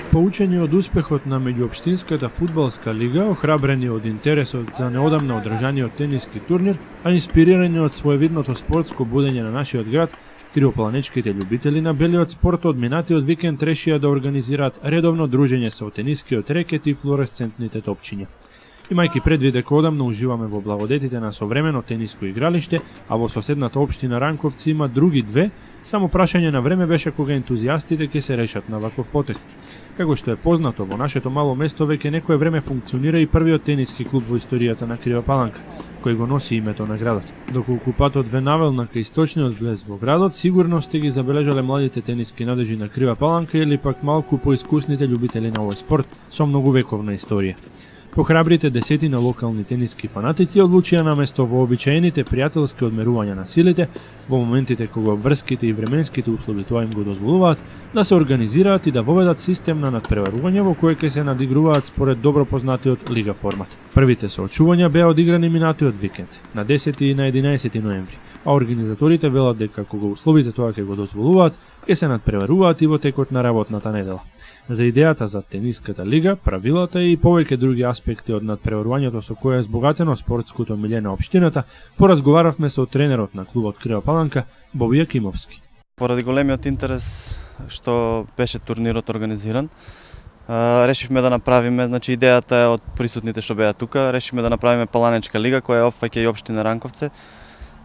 Поучени од успехот на меѓуопштинската фудбалска лига, охрабрени од интересот за неодамна одржаниот тениски турнир, а инспирирани од своевидното спортско будење на нашиот град, кривопланечките љубители на белиот спорт од минатиот викенд решија да организираат редовно дружење со тенискиот рекет и флуоресцентните топчиња. Имајќи предвид дека одамна уживаме во благодетите на современо тениско игралиште, а во соседната општина Ранковци има други две, само прашање на време беше кога ентузијастите ќе се решат на ваков потек. Како што е познато, во нашето мало место веќе некое време функционира и првиот тениски клуб во историјата на Крива Паланка, кој го носи името на градот. Доколку патот ве навел на кај источниот влез во градот, сигурно сте ги забележале младите тениски надежи на Крива Паланка или пак малку поискусните љубители на овој спорт со многувековна историја. Похрабрите десетина локални тениски фанатици одлучија наместо вообичаените пријателски одмерувања на силите, во моментите кога врските и временските услови тоа им го дозволуваат, да се организираат и да воведат систем на надпреварување во кое ќе се надигруваат според добро познатиот лига формат. Првите соочувања беа одиграни минатиот викенд, на 10 и на 11 ноември, а организаторите велат дека кога условите тоа ќе го дозволуваат, ќе се надпреваруваат и во текот на работната недела. За идејата за тениската лига, правилата и повеќе други аспекти од надпреварувањето со кое е збогатено спортското милје на општината, поразговаравме со тренерот на клубот Крива Паланка, Боби Јакимовски. Поради големиот интерес што беше турнирот организиран, решивме да направиме, значи идејата е од присутните што беа тука, решивме да направиме Паланечка лига која опфаќа и општина Ранковце.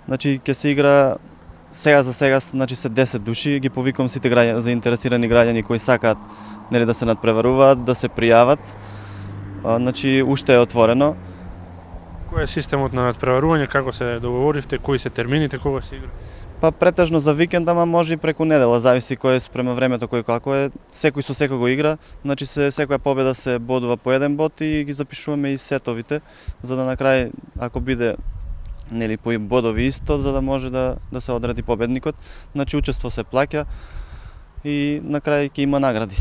Значи ќе се игра сега за сега, значи се 10 души, ги повикувам сите заинтересирани граѓани кои сакаат да се надпреваруваат, да се пријават. Значи уште е отворено. Кој е системот на надпреварување, како се договоривте, кои се термините, кога се игра? Па претежно за викенд, ама може и преку недела, зависи кој е спрема времето, кој како е. Секој со секого игра, значи секоја победа се бодува по еден бод и ги запишуваме и сетовите, за да на крај, ако биде по бодови исто, за да може да се одреди победникот. Значи учество се плаќа и на крај ќе има награди.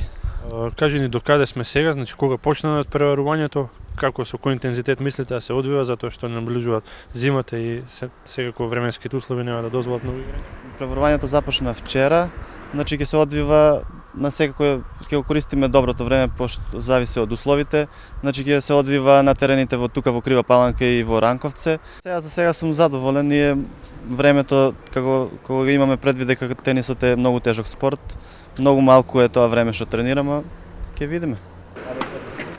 Кажи ни докаде сме сега, значи кога почна надпреварувањето, како со кој интензитет мислите да се одвива, затоа што наближуваат зимата и секако временските услови нема да дозволат многу играња? Преварувањето започна вчера, значи ќе се одвива на секако, ќе го користиме доброто време, пошто зависи од условите, значи ќе се одвива на терените тука во Крива Паланка и во Ранковце. За сега сум задоволен и времето, кога имаме предвид дека тенисот е многу тежок спорт, многу малку е тоа време што тренираме, ќе видиме.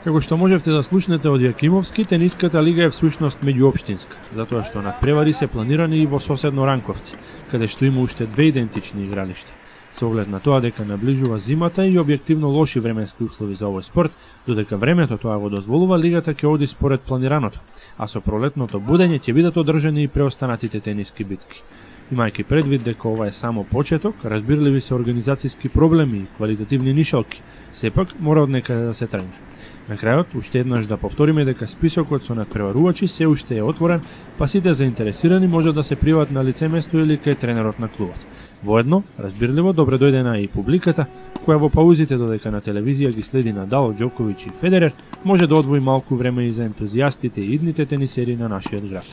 Како што можевте да слушнете од Јакимовски, тениската лига е всушност меѓуопштинска, затоа што надпревари се планирани и во соседно Ранковци, каде што има уште две идентични игралишта. Со оглед на тоа дека наближува зимата и објективно лоши временски услови за овој спорт, додека времето тоа го дозволува, лигата ќе оди според планираното, а со пролетното будење ќе бидат одржани и преостанатите тениски битки. Имајќи предвид дека ова е само почеток, разбирливи се организацијски проблеми и квалитативни нишалки, сепак мора од некаде да се тргне. На крајот, уште еднаш да повториме дека списокот со надпреварувачи се уште е отворен, па сите заинтересирани може да се пријават на лице место или кај тренерот на клубот. Воедно, разбирливо, добре дојдена и публиката, која во паузите додека на телевизија ги следи Надал, Џоковиќ и Федерер, може да одвои малку време и за ентузијастите и идните тенисери на нашиот град.